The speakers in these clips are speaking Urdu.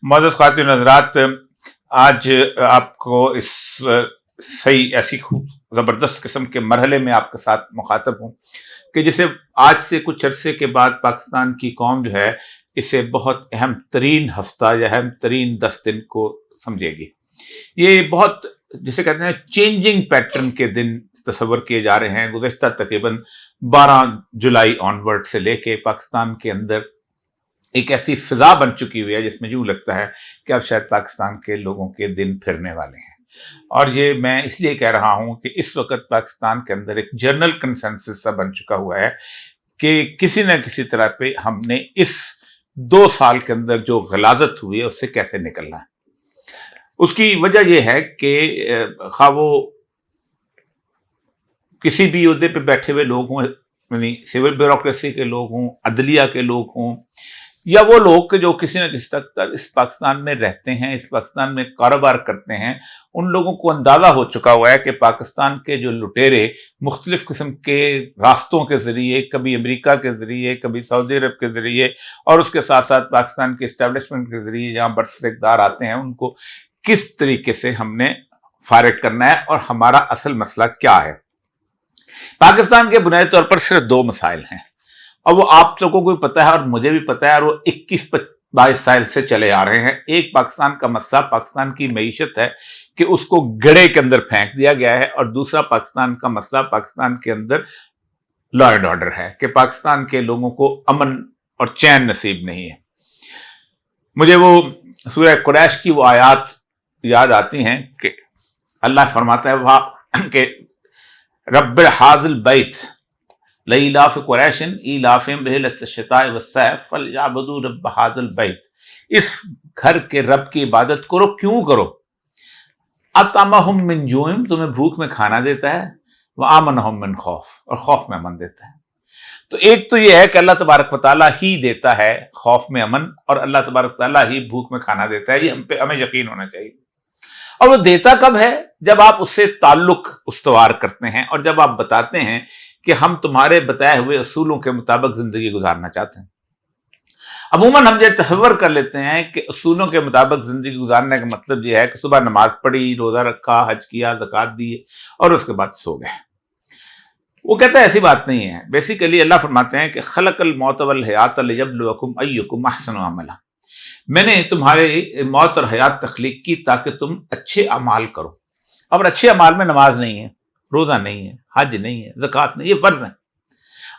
معزز خواتین حضرات، آج آپ کو اس صحیح ایسی زبردست قسم کے مرحلے میں آپ کے ساتھ مخاطب ہوں کہ جسے آج سے کچھ عرصے کے بعد پاکستان کی قوم جو ہے اسے بہت اہم ترین ہفتہ یا اہم ترین 10 دن کو سمجھے گی۔ یہ بہت جسے کہتے ہیں چینجنگ پیٹرن کے دن تصور کیے جا رہے ہیں۔ گزشتہ تقریباً 12 جولائی آنورڈ سے لے کے پاکستان کے اندر ایک ایسی فضا بن چکی ہوئی ہے جس میں یوں لگتا ہے کہ اب شاید پاکستان کے لوگوں کے دن پھرنے والے ہیں۔ اور یہ میں اس لیے کہہ رہا ہوں کہ اس وقت پاکستان کے اندر ایک جنرل کنسنسس سا بن چکا ہوا ہے کہ کسی نہ کسی طرح پہ ہم نے اس 2 سال کے اندر جو غلاظت ہوئی ہے اس سے کیسے نکلنا ہے۔ اس کی وجہ یہ ہے کہ خواہ وہ کسی بھی عہدے پہ بیٹھے ہوئے لوگ ہوں، یعنی سول بیوروکریسی کے لوگ ہوں، عدلیہ کے لوگ ہوں، یا وہ لوگ کہ جو کسی نہ کسی تک اس پاکستان میں رہتے ہیں، اس پاکستان میں کاروبار کرتے ہیں، ان لوگوں کو اندازہ ہو چکا ہوا ہے کہ پاکستان کے جو لٹیرے مختلف قسم کے راستوں کے ذریعے، کبھی امریکہ کے ذریعے، کبھی سعودی عرب کے ذریعے، اور اس کے ساتھ ساتھ پاکستان کے اسٹیبلشمنٹ کے ذریعے جہاں برسر اقتدار آتے ہیں، ان کو کس طریقے سے ہم نے فارغ کرنا ہے اور ہمارا اصل مسئلہ کیا ہے۔ پاکستان کے بنیادی طور پر صرف 2 مسائل ہیں، اور وہ آپ لوگوں کو بھی پتہ ہے اور مجھے بھی پتہ ہے، اور وہ 21-22 سال سے چلے آ رہے ہیں۔ ایک پاکستان کا مسئلہ پاکستان کی معیشت ہے کہ اس کو گڑھے کے اندر پھینک دیا گیا ہے، اور دوسرا پاکستان کا مسئلہ پاکستان کے اندر لا اینڈ آرڈر ہے کہ پاکستان کے لوگوں کو امن اور چین نصیب نہیں ہے۔ مجھے وہ سورہ قریش کی وہ آیات یاد آتی ہیں کہ اللہ فرماتا ہے وہاں کہ رب حاضل بیت لإلاف قریش ایلافہم رحلۃ الشتاء والصیف فلیعبدوا رب ھذا البیت، اس گھر کے رب کی عبادت کرو۔ کیوں کرو؟ اطعمہم من جوع، تمہیں بھوک میں کھانا دیتا ہے، وآمنہم من خوف، اور خوف میں امن دیتا ہے۔ تو ایک تو یہ ہے کہ اللہ تبارک و تعالیٰ ہی دیتا ہے خوف میں امن، اور اللہ تبارک و تعالیٰ ہی بھوک میں کھانا دیتا ہے، یہ ہمیں یقین ہونا چاہیے۔ اور وہ دیتا کب ہے؟ جب آپ اس سے تعلق استوار کرتے ہیں، اور جب آپ بتاتے ہیں کہ ہم تمہارے بتائے ہوئے اصولوں کے مطابق زندگی گزارنا چاہتے ہیں۔ عموماً ہم یہ تصور کر لیتے ہیں کہ اصولوں کے مطابق زندگی گزارنے کا مطلب یہ ہے کہ صبح نماز پڑھی، روزہ رکھا، حج کیا، زکوٰۃ دی، اور اس کے بعد سو گئے۔ وہ کہتا ہے ایسی بات نہیں ہے۔ بیسیکلی اللہ فرماتے ہیں کہ خلق الموت والحیات لیبلوکم ایکم احسن عملا، میں نے تمہارے موت اور حیات تخلیق کی تاکہ تم اچھے اعمال کرو۔ اور اچھے اعمال میں نماز نہیں ہے، روزہ نہیں ہے، حج نہیں ہے، زکوٰۃ نہیں، یہ فرض ہیں۔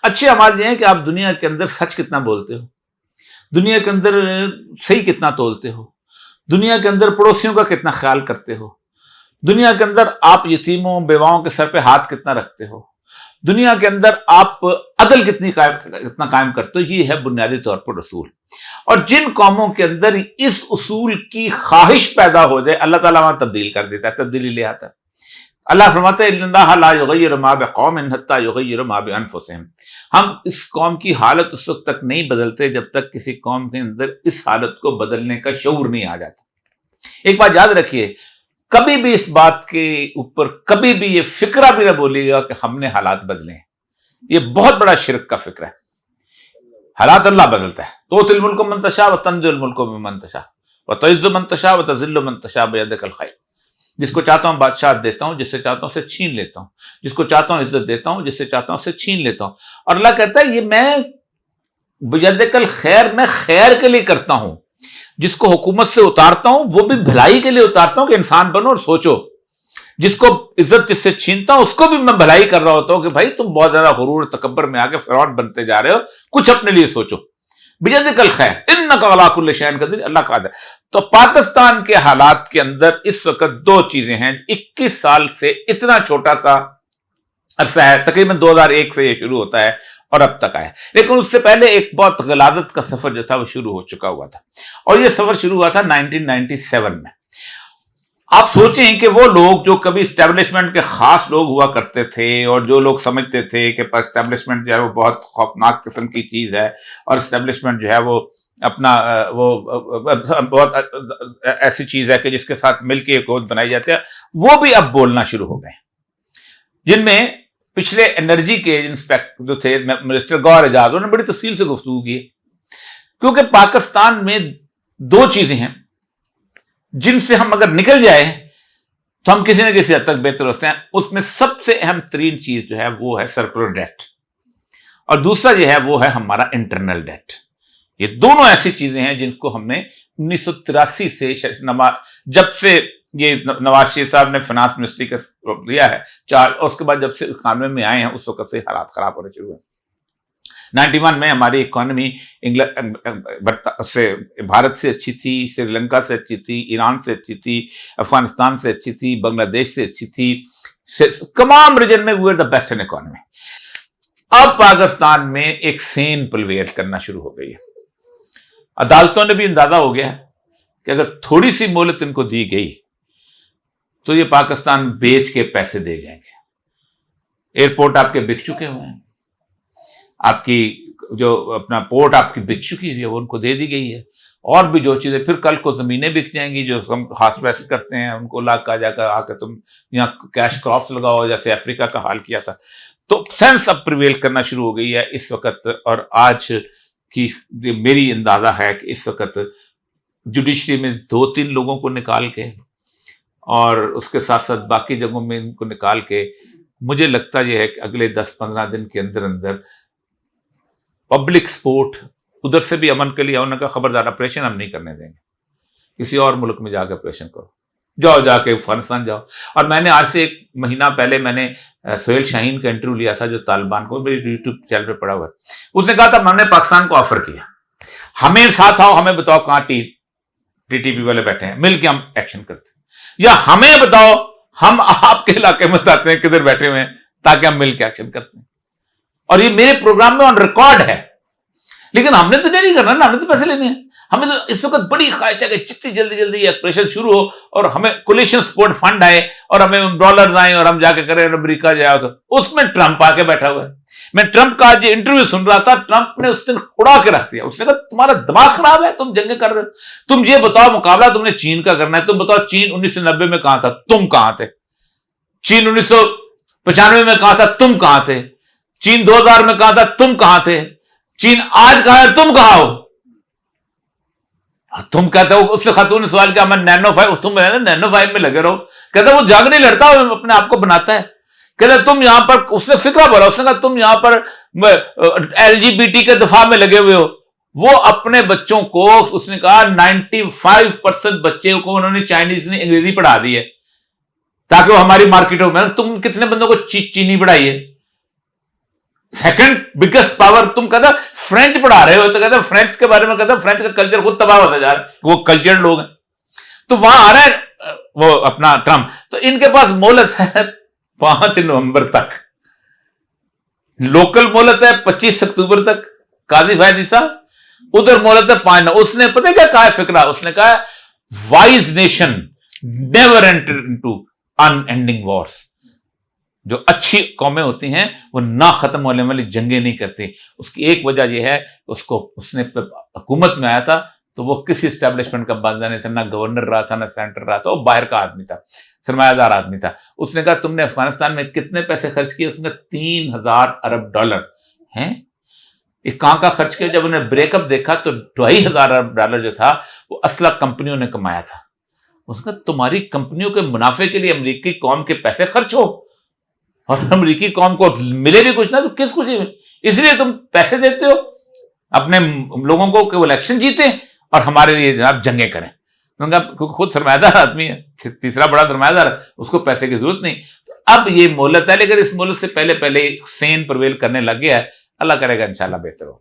اچھے اعمال یہ ہیں کہ آپ دنیا کے اندر سچ کتنا بولتے ہو، دنیا کے اندر صحیح کتنا تولتے ہو، دنیا کے اندر پڑوسیوں کا کتنا خیال کرتے ہو، دنیا کے اندر آپ یتیموں بیواؤں کے سر پہ ہاتھ کتنا رکھتے ہو، دنیا کے اندر آپ عدل کتنا قائم کرتے ہو۔ یہ ہے بنیادی طور پر اصول۔ اور جن قوموں کے اندر اس اصول کی خواہش پیدا ہو جائے، اللہ تعالیٰ وہاں تبدیل کر دیتا ہے، تبدیلی لے آتا ہے۔ اللہ فرماتا ہے ان اللہ لا یغیر ما بقوم حتی یغیر ما بانفسہم، ہم اس قوم کی حالت اس وقت تک نہیں بدلتے جب تک کسی قوم کے اندر اس حالت کو بدلنے کا شعور نہیں آ جاتا۔ ایک بات یاد رکھیے، کبھی بھی اس بات کے اوپر کبھی بھی یہ فکرہ بھی نہ بولیے گا کہ ہم نے حالات بدلے ہیں، یہ بہت بڑا شرک کا فکر ہے۔ حالات اللہ بدلتا ہے، تؤتی الملک من تشاء وتنزع الملک ممن تشاء وتعز من تشاء وتذل من تشاء بیدک الخیر، جس کو چاہتا ہوں بادشاہت دیتا ہوں، جس سے چاہتا ہوں اسے چھین لیتا ہوں، جس کو چاہتا ہوں عزت دیتا ہوں، جس سے چاہتا ہوں اسے چھین لیتا ہوں۔ اور اللہ کہتا ہے یہ میں بیدک الخیر، میں خیر کے لیے کرتا ہوں۔ جس کو حکومت سے اتارتا ہوں وہ بھی بھلائی کے لیے اتارتا ہوں کہ انسان بنو اور سوچو۔ جس کو عزت جس سے چھینتا ہوں اس کو بھی میں بھلائی کر رہا ہوتا ہوں کہ بھائی تم بہت زیادہ غرور تکبر میں آگے فرعون بنتے جا رہے ہو، کچھ اپنے لیے سوچو۔ بیدک الخیر انک علی کل شیء قدیر، اللہ کا ہے۔ تو پاکستان کے حالات کے اندر اس وقت 2 چیزیں ہیں۔ 21 سال سے اتنا چھوٹا سا عرصہ ہے، تقریباً 2001 سے یہ شروع ہوتا ہے اور اب تک آیا، لیکن اس سے پہلے ایک بہت غلاظت کا سفر جو تھا وہ شروع ہو چکا ہوا تھا، اور یہ سفر شروع ہوا تھا 1997 میں۔ آپ سوچیں کہ وہ لوگ جو کبھی اسٹیبلشمنٹ کے خاص لوگ ہوا کرتے تھے، اور جو لوگ سمجھتے تھے کہ اسٹیبلشمنٹ جو ہے وہ بہت خوفناک قسم کی چیز ہے، اور اسٹیبلشمنٹ جو ہے وہ اپنا وہ بہت ایسی چیز ہے کہ جس کے ساتھ مل کے حکومت بنائی جاتی ہے، وہ بھی اب بولنا شروع ہو گئے، جن میں پچھلے انرجی کے انسپیکٹر جو تھے منسٹر گوہر اعجاز، انہوں نے بڑی تفصیل سے گفتگو کی، کیونکہ پاکستان میں 2 چیزیں ہیں۔ جن سے ہم اگر نکل جائیں تو ہم کسی نہ کسی حد تک بہتر ہوتے ہیں. اس میں سب سے اہم ترین چیز جو ہے وہ ہے سرکولر ڈیٹ, اور دوسرا جو ہے وہ ہے ہمارا انٹرنل ڈیٹ. یہ دونوں ایسی چیزیں ہیں جن کو ہم نے 1983 سے جب سے یہ نواز شریف صاحب نے فائنانس منسٹری کا لیا ہے اور اس کے بعد جب سے 91 میں آئے ہیں اس وقت سے حالات خراب ہونے شروع ہوئے. 91 میں ہماری اکانومی بھارت سے اچھی تھی, سری لنکا سے اچھی تھی, ایران سے اچھی تھی, افغانستان سے اچھی تھی, بنگلہ دیش سے اچھی تھی, تمام ریجن میں we were the best in economy. اب پاکستان میں ایک سین پلویئر کرنا شروع ہو گئی ہے. عدالتوں نے بھی اندازہ ہو گیا کہ اگر تھوڑی سی مہلت ان کو دی گئی تو یہ پاکستان بیچ کے پیسے دے جائیں گے. ایئرپورٹ آپ کے بک چکے ہوئے ہیں, آپ کی جو اپنا پورٹ آپ کی بک چکی ہے وہ ان کو دے دی گئی ہے, اور بھی جو چیزیں, پھر کل کو زمینیں بک جائیں گی جو ہم خاص ویسٹ کرتے ہیں, ان کو لا کر جا کر آ کے تم یہاں کیش کراپس لگاؤ جیسے افریقہ کا حال کیا تھا. تو سینس اب پریویل کرنا شروع ہو گئی ہے اس وقت. اور آج کی میری اندازہ ہے کہ اس وقت جوڈیشری میں 2-3 لوگوں کو نکال کے اور اس کے ساتھ ساتھ باقی جگہوں میں ان کو نکال کے, مجھے لگتا یہ ہے کہ اگلے 10-15 دن کے اندر اندر پبلک سپورٹ ادھر سے بھی امن کے لیے انہوں نے کہا خبردار آپریشن ہم نہیں کرنے دیں گے, کسی اور ملک میں جا کے آپریشن کرو, جاؤ جا کے افغانستان جاؤ. اور میں نے آج سے 1 مہینہ پہلے میں نے سہیل شاہین کا انٹرویو لیا تھا جو طالبان کو, میری یوٹیوب چینل پہ پڑا ہوا ہے. اس نے کہا تھا میں نے پاکستان کو آفر کیا ہمیں ساتھ آؤ, ہمیں بتاؤ کہاں ٹی ٹی پی والے بیٹھے ہیں, مل کے ہم ایکشن کرتے ہیں, یا ہمیں بتاؤ ہم آپ کے علاقے میں بتاتے ہیں کدھر بیٹھے ہوئے ہیں تاکہ ہم مل کے ایکشن کرتے ہیں. اور یہ میرے پروگرام میں آن ریکارڈ ہے. لیکن ہم نے تو نہیں کرنا نا, ہم نے تو پیسے لینے ہیں. ہمیں تو اس وقت بڑی خواہش ہے کہ جتنی جلدی جلدی یہ آپریشن شروع ہو اور ہمیں کولیشن سپورٹ فنڈ آئے اور ہمیں ڈالرز آئیں اور ہم جا کے کریں امریکہ جائے. اس میں ٹرمپ آ کے بیٹھا ہوا ہے. میں ٹرمپ کا جو انٹرویو سن رہا تھا, ٹرمپ نے اس دن اڑا کے رکھ دیا. اس نے کہا تمہارا دماغ خراب ہے, تم جنگیں کر رہے ہو, تم یہ بتاؤ مقابلہ تم نے چین کا کرنا ہے, تم بتاؤ چین 1990 میں کہاں تھا, تم کہاں تھے, چین 1995 میں کہاں تھا, تم کہاں تھے, چین 2000 میں کہاں تھا, تم کہاں تھے, چین آج کہاں ہے, تم کہاں ہو. تم کہتے ہو, اس سے خاتون نے سوال کیا میں نینو 5, تم نینو 5 میں لگے رہو. کہتا وہ جنگ نہیں لڑتا, اپنے آپ کو بناتا ہے. کہتا تم یہاں پر, اس نے فکرہ بولا, اس نے کہا تم یہاں پر LGBT کے دفاع میں لگے ہوئے ہو. وہ اپنے بچوں کو, اس نے کہا 95% بچے کو انہوں نے چائنیز نے انگریزی پڑھا دی ہے تاکہ وہ ہماری مارکیٹوں میں. تم کتنے بندوں کو چینی پڑھائی ہے, سیکنڈ بگیسٹ پاور. تم کہتا فرینچ پڑھا رہے ہو, تو کہتا فرینچ کے بارے میں کہتا فرینچ کا کلچر خود تباہ ہوتا جا رہا ہے, وہ کلچرڈ لوگ ہیں. تو وہاں آ رہا ہے وہ اپنا ٹرمپ, تو ان کے پاس مہلت ہے 5 نومبر تک, لوکل مہلت ہے 25 اکتوبر تک. قاضی فائد عیسیٰ ادھر مہلت ہے 5 اس نے پتہ کیا کہا ہے فکرہ, اس نے کہا wise nation never enter into unending wars. جو اچھی قومیں ہوتی ہیں وہ نہ ختم ہونے والی جنگیں نہیں کرتی. اس کی ایک وجہ یہ ہے اس نے حکومت میں آیا تھا تو وہ کسی اسٹیبلشمنٹ کا بندہ نہیں تھا, نہ گورنر رہا تھا نہ سینٹر رہا تھا, وہ باہر کا آدمی تھا, سرمایہ دار آدمی تھا. اس نے کہا تم نے افغانستان میں کتنے پیسے خرچ کیے, اس نے 3000 ارب ڈالر ہیں. یہ کہاں کا خرچ کیا؟ جب انہیں بریک اپ دیکھا تو 2500 ارب ڈالر جو تھا وہ اسلحہ کمپنیوں نے کمایا تھا. اس نے کہا تمہاری کمپنیوں کے منافع کے لیے امریکی قوم کے پیسے خرچ ہو اور امریکی قوم کو ملے بھی کچھ نہ تو کس کچھ, اس لیے تم پیسے دیتے ہو اپنے لوگوں کو کہ وہ الیکشن جیتے اور ہمارے لیے جناب جنگیں کریں. خود سرمایہ دار آدمی ہے, تیسرا بڑا سرمایہ دار ہے, اس کو پیسے کی ضرورت نہیں. تو اب یہ مہلت ہے, لیکن اس مہلت سے پہلے سین پرویل کرنے لگ گیا ہے. اللہ کرے گا انشاءاللہ بہتر ہو.